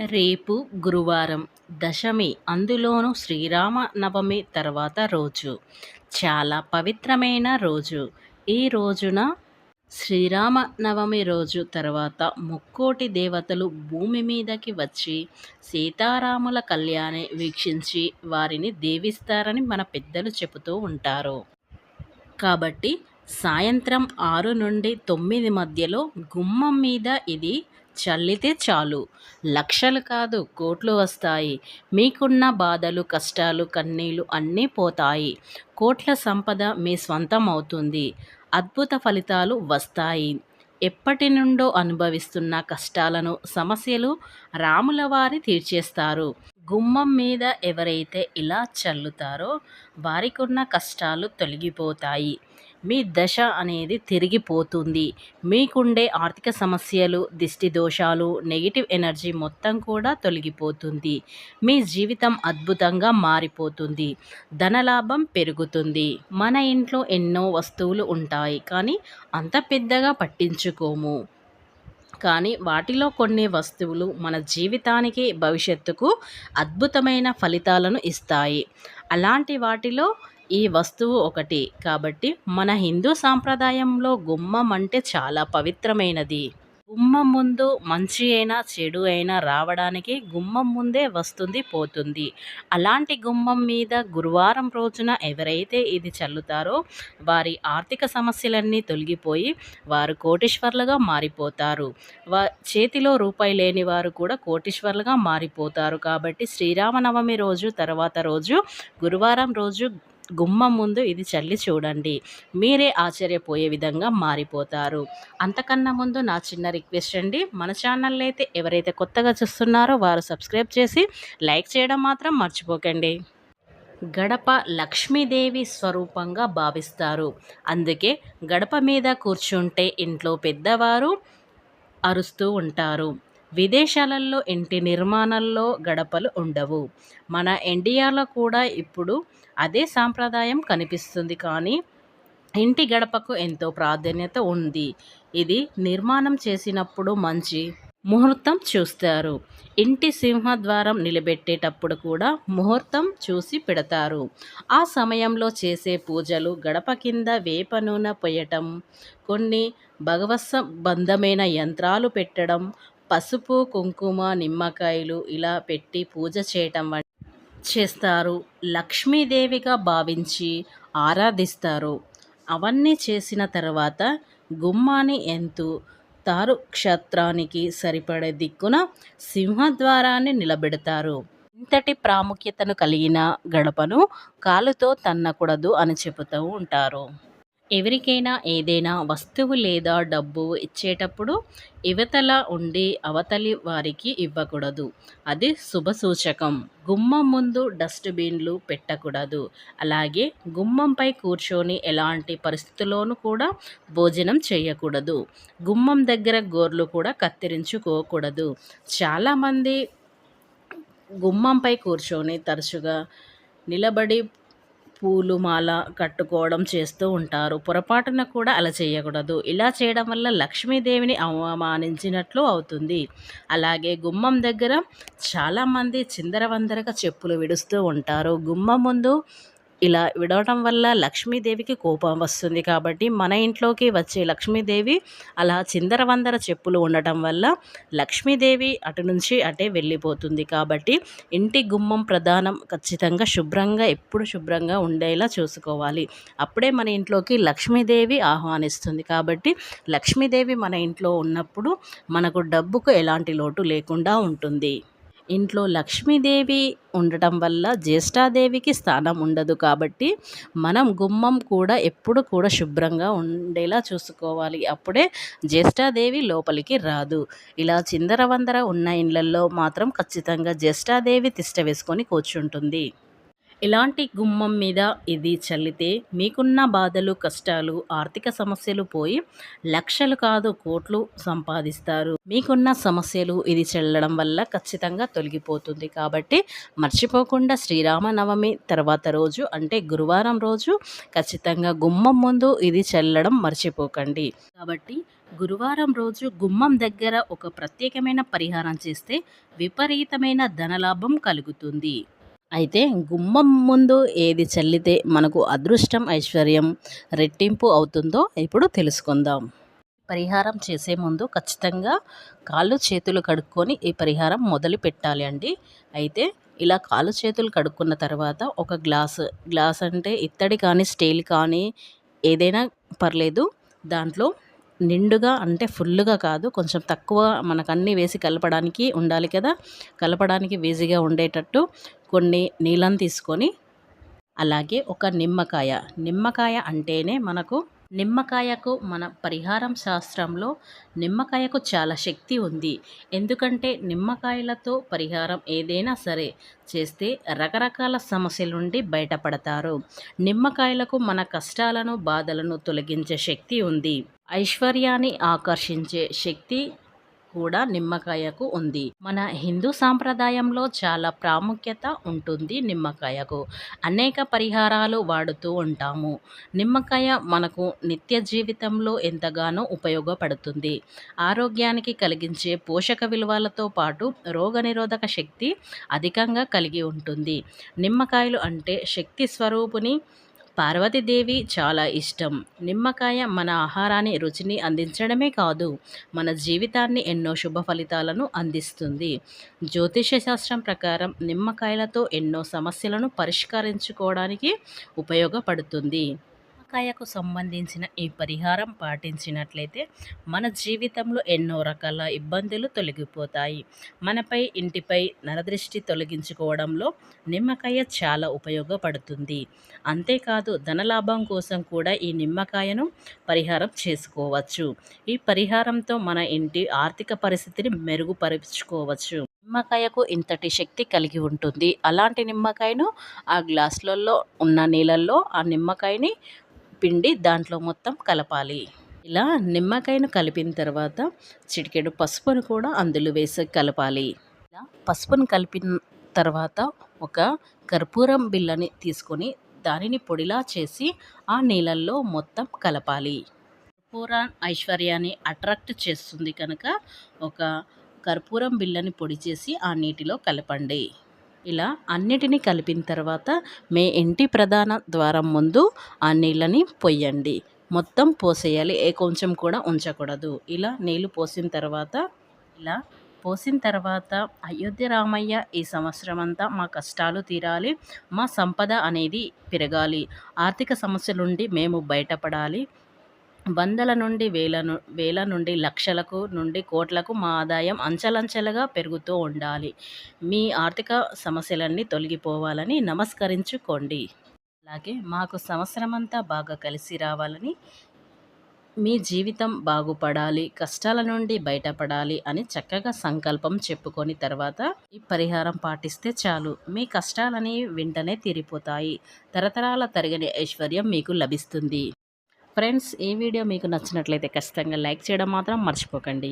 రేపు గురువారం దశమి, అందులోనూ శ్రీరామ నవమి తర్వాత రోజు. చాలా పవిత్రమైన రోజు. ఈ రోజున శ్రీరామ నవమి రోజు తర్వాత ముక్కోటి దేవతలు భూమి మీదకి వచ్చి సీతారాముల కళ్యాణాన్ని వీక్షించి వారిని దీవిస్తారని మన పెద్దలు చెబుతూ ఉంటారు. కాబట్టి సాయంత్రం 6 నుండి 9 మధ్యలో గుమ్మం మీద ఇది చల్లితే చాలు, లక్షలు కాదు కోట్లు వస్తాయి. మీకున్న బాధలు, కష్టాలు, కన్నీళ్లు అన్నీ పోతాయి. కోట్ల సంపద మీ స్వంతం అవుతుంది. అద్భుత ఫలితాలు వస్తాయి. ఎప్పటి నుండో అనుభవిస్తున్న కష్టాలను, సమస్యలు రాముల వారి తీర్చేస్తారు. గుమ్మం మీద ఎవరైతే ఇలా చల్లుతారో వారికున్న కష్టాలు తొలగిపోతాయి. మీ దశ అనేది తిరిగిపోతుంది. మీకుండే ఆర్థిక సమస్యలు, దిష్టి దోషాలు, నెగిటివ్ ఎనర్జీ మొత్తం కూడా తొలగిపోతుంది. మీ జీవితం అద్భుతంగా మారిపోతుంది. ధనలాభం పెరుగుతుంది. మన ఇంట్లో ఎన్నో వస్తువులు ఉంటాయి, కానీ అంత పెద్దగా పట్టించుకోము. కానీ వాటిలో కొన్ని వస్తువులు మన జీవితానికి, భవిష్యత్తుకు అద్భుతమైన ఫలితాలను ఇస్తాయి. అలాంటి వాటిలో ఈ వస్తువు ఒకటి. కాబట్టి మన హిందూ సాంప్రదాయంలో గుమ్మం అంటే చాలా పవిత్రమైనది. గుమ్మం ముందు మంచి అయినా చెడు అయినా రావడానికి గుమ్మం ముందే వస్తుంది, పోతుంది. అలాంటి గుమ్మం మీద గురువారం రోజున ఎవరైతే ఇది చల్లుతారో వారి ఆర్థిక సమస్యలన్నీ తొలగిపోయి వారు కోటీశ్వర్లుగా మారిపోతారు. చేతిలో రూపాయి లేని వారు కూడా కోటీశ్వర్లుగా మారిపోతారు. కాబట్టి శ్రీరామనవమి రోజు తర్వాత రోజు గురువారం రోజు గుమ్మం ముందు ఇది చల్లి చూడండి. మీరే ఆశ్చర్యపోయే విధంగా మారిపోతారు. అంతకన్నా ముందు నా చిన్న రిక్వెస్ట్ అండి, మన ఛానల్ అయితే ఎవరైతే కొత్తగా చూస్తున్నారో వారు సబ్స్క్రైబ్ చేసి లైక్ చేయడం మాత్రం మర్చిపోకండి. గడప లక్ష్మీదేవి స్వరూపంగా భావిస్తారు. అందుకే గడప మీద కూర్చుంటే ఇంట్లో పెద్దవారు అరుస్తూ ఉంటారు. విదేశాలలో ఇంటి నిర్మాణాల్లో గడపలు ఉండవు. మన ఇండియాలో కూడా ఇప్పుడు అదే సాంప్రదాయం కనిపిస్తుంది. కానీ ఇంటి గడపకు ఎంతో ప్రాధాన్యత ఉంది. ఇది నిర్మాణం చేసినప్పుడు మంచి ముహూర్తం చూస్తారు. ఇంటి సింహద్వారం నిలబెట్టేటప్పుడు కూడా ముహూర్తం చూసి పెడతారు. ఆ సమయంలో చేసే పూజలు గడప కింద వేప నూనె పోయటం, కొన్ని భగవత్సంబంధమైన యంత్రాలు పెట్టడం, పసుపు, కుంకుమ, నిమ్మకాయలు ఇలా పెట్టి పూజ చేయటం చేస్తారు. లక్ష్మీదేవిగా భావించి ఆరాధిస్తారు. అవన్నీ చేసిన తర్వాత గుమ్మాని తారు క్షేత్రానికి సరిపడే దిక్కున సింహద్వారాన్ని నిలబెడతారు. ఇంతటి ప్రాముఖ్యతను కలిగిన గడపను కాలుతో తన్నకూడదు అని చెబుతూ ఉంటారు. ఎవరికైనా ఏదైనా వస్తువు లేదా డబ్బు ఇచ్చేటప్పుడు ఇవతల ఉండి అవతలి వారికి ఇవ్వకూడదు. అది శుభసూచకం. గుమ్మం ముందు డస్ట్బిన్లు పెట్టకూడదు. అలాగే గుమ్మంపై కూర్చొని ఎలాంటి పరిస్థితుల్లోనూ కూడా భోజనం చేయకూడదు. గుమ్మం దగ్గర గోర్లు కూడా కత్తిరించుకోకూడదు. చాలామంది గుమ్మంపై కూర్చొని తరచుగా నిలబడి పూలు మాల కట్టుకోవడం చేస్తూ ఉంటారు. పొరపాటున కూడా అలా చేయకూడదు. ఇలా చేయడం వల్ల లక్ష్మీదేవిని అవమానించినట్లు అవుతుంది. అలాగే గుమ్మం దగ్గర చాలామంది చిందరవందరగా చెప్పులు విడుస్తూ ఉంటారు. గుమ్మం ముందు ఇలా విడవటం వల్ల లక్ష్మీదేవికి కోపం వస్తుంది. కాబట్టి మన ఇంట్లోకి వచ్చే లక్ష్మీదేవి అలా చిందరవందర చెప్పులు ఉండటం వల్ల లక్ష్మీదేవి అటు నుంచి అటే వెళ్ళిపోతుంది. కాబట్టి ఇంటి గుమ్మం ప్రధానం. ఖచ్చితంగా శుభ్రంగా, ఎప్పుడు శుభ్రంగా ఉండేలా చూసుకోవాలి. అప్పుడే మన ఇంట్లోకి లక్ష్మీదేవి ఆహ్వానిస్తుంది. కాబట్టి లక్ష్మీదేవి మన ఇంట్లో ఉన్నప్పుడు మనకు డబ్బుకు ఎలాంటి లోటు లేకుండా ఉంటుంది. ఇంట్లో లక్ష్మీదేవి ఉండటం వల్ల జ్యేష్ఠాదేవికి స్థానం ఉండదు. కాబట్టి మనం గుమ్మం కూడా ఎప్పుడు కూడా శుభ్రంగా ఉండేలా చూసుకోవాలి. అప్పుడే జ్యేష్ఠాదేవి లోపలికి రాదు. ఇలా చిందరవందర ఉన్న ఇళ్లల్లో మాత్రం ఖచ్చితంగా జ్యేష్ఠాదేవి తిష్ట వేసుకొని కూర్చుంటుంది. ఇలాంటి గుమ్మం మీద ఇది చల్లితే మీకున్న బాధలు, కష్టాలు, ఆర్థిక సమస్యలు పోయి లక్షలు కాదు కోట్లు సంపాదిస్తారు. మీకున్న సమస్యలు ఇది చల్లడం వల్ల ఖచ్చితంగా తొలగిపోతుంది. కాబట్టి మర్చిపోకుండా శ్రీరామనవమి తర్వాత రోజు అంటే గురువారం రోజు ఖచ్చితంగా గుమ్మం ముందు ఇది చల్లడం మర్చిపోకండి. కాబట్టి గురువారం రోజు గుమ్మం దగ్గర ఒక ప్రత్యేకమైన పరిహారం చేస్తే విపరీతమైన ధనలాభం కలుగుతుంది. అయితే గుమ్మం ముందు ఏది చల్లితే మనకు అదృష్టం, ఐశ్వర్యం రెట్టింపు అవుతుందో ఇప్పుడు తెలుసుకుందాం. పరిహారం చేసే ముందు ఖచ్చితంగా కాళ్ళు చేతులు కడుక్కొని ఈ పరిహారం మొదలు పెట్టాలి అండి. అయితే ఇలా కాళ్ళు చేతులు కడుక్కున్న తర్వాత ఒక గ్లాస్ అంటే ఇత్తడి కానీ స్టీల్ కానీ ఏదైనా పర్లేదు, దాంట్లో నిండుగా అంటే ఫుల్లుగా కాదు, కొంచెం తక్కువ మనకు అన్నీ వేసి కలపడానికి ఉండాలి కదా, కలపడానికి ఈజీగా ఉండేటట్టు కొన్ని నీళ్ళని తీసుకొని, అలాగే ఒక నిమ్మకాయ అంటేనే మనకు నిమ్మకాయకు మన పరిహారం శాస్త్రంలో నిమ్మకాయకు చాలా శక్తి ఉంది. ఎందుకంటే నిమ్మకాయలతో పరిహారం ఏదైనా సరే చేస్తే రకరకాల సమస్యల నుండి బయటపడతారు. నిమ్మకాయలకు మన కష్టాలను, బాధలను తొలగించే శక్తి ఉంది. ఐశ్వర్యాన్ని ఆకర్షించే శక్తి కూడా నిమ్మకాయకు ఉంది. మన హిందూ సాంప్రదాయంలో చాలా ప్రాముఖ్యత ఉంటుంది నిమ్మకాయకు. అనేక పరిహారాలు వాడుతూ ఉంటాము. నిమ్మకాయ మనకు నిత్య జీవితంలో ఎంతగానో ఉపయోగపడుతుంది. ఆరోగ్యానికి కలిగించే పోషక విలువలతో పాటు రోగనిరోధక శక్తి అధికంగా కలిగి ఉంటుంది. నిమ్మకాయలు అంటే శక్తి స్వరూపుని పార్వతీదేవి చాలా ఇష్టం. నిమ్మకాయ మన ఆహారాన్ని రుచిని అందించడమే కాదు, మన జీవితాన్ని ఎన్నో శుభ ఫలితాలను అందిస్తుంది. జ్యోతిష శాస్త్రం ప్రకారం నిమ్మకాయలతో ఎన్నో సమస్యలను పరిష్కరించుకోవడానికి ఉపయోగపడుతుంది. నిమ్మకాయకు సంబంధించిన ఈ పరిహారం పాటించినట్లయితే మన జీవితంలో ఎన్నో రకాల ఇబ్బందులు తొలగిపోతాయి. మనపై, ఇంటిపై నరదృష్టి తొలగించుకోవడంలో నిమ్మకాయ చాలా ఉపయోగపడుతుంది. అంతేకాదు ధనలాభం కోసం కూడా ఈ నిమ్మకాయను పరిహారం చేసుకోవచ్చు. ఈ పరిహారంతో మన ఇంటి ఆర్థిక పరిస్థితిని మెరుగుపరుచుకోవచ్చు. నిమ్మకాయకు ఇంతటి శక్తి కలిగి ఉంటుంది. అలాంటి నిమ్మకాయను ఆ గ్లాసులలో ఉన్న నీళ్ళల్లో ఆ నిమ్మకాయని పిండి దాంట్లో మొత్తం కలపాలి. ఇలా నిమ్మకాయను కలిపిన తర్వాత చిటికెడు పసుపును కూడా అందులో వేసి కలపాలి. ఇలా పసుపును కలిపిన తర్వాత ఒక కర్పూరం బిళ్ళని తీసుకొని దానిని పొడిలా చేసి ఆ నీళ్ళల్లో మొత్తం కలపాలి. కర్పూరం ఐశ్వర్యాన్ని అట్రాక్ట్ చేస్తుంది కనుక ఒక కర్పూరం బిళ్ళని పొడి చేసి ఆ నీటిలో కలపండి. ఇలా అన్నిటినీ కలిపిన తర్వాత మీ ఇంటి ప్రధాన ద్వారం ముందు ఆ నీళ్ళని పొయ్యండి. మొత్తం పోసేయాలి, కొంచెం కూడా ఉంచకూడదు. ఇలా నీళ్ళు పోసిన తర్వాత అయోధ్య రామయ్య ఈ సంవత్సరం అంతా మా కష్టాలు తీరాలి, మా సంపద అనేది పెరగాలి, ఆర్థిక సమస్యల నుండి మేము బయటపడాలి, వందల నుండి వేల నుండి లక్షలకు నుండి కోట్లకు మా ఆదాయం అంచెలంచెలుగా పెరుగుతూ ఉండాలి, మీ ఆర్థిక సమస్యలన్నీ తొలగిపోవాలని నమస్కరించుకోండి. అలాగే మాకు సంవత్సరమంతా బాగా కలిసి రావాలని, మీ జీవితం బాగుపడాలి, కష్టాల నుండి బయటపడాలి అని చక్కగా సంకల్పం చెప్పుకొని తర్వాత ఈ పరిహారం పాటిస్తే చాలు, మీ కష్టాలని వెంటనే తీరిపోతాయి. తరతరాల తరగని ఐశ్వర్యం మీకు లభిస్తుంది. ఫ్రెండ్స్, ఈ వీడియో మీకు నచ్చినట్లయితే ఖచ్చితంగా లైక్ చేయడం మాత్రం మర్చిపోకండి.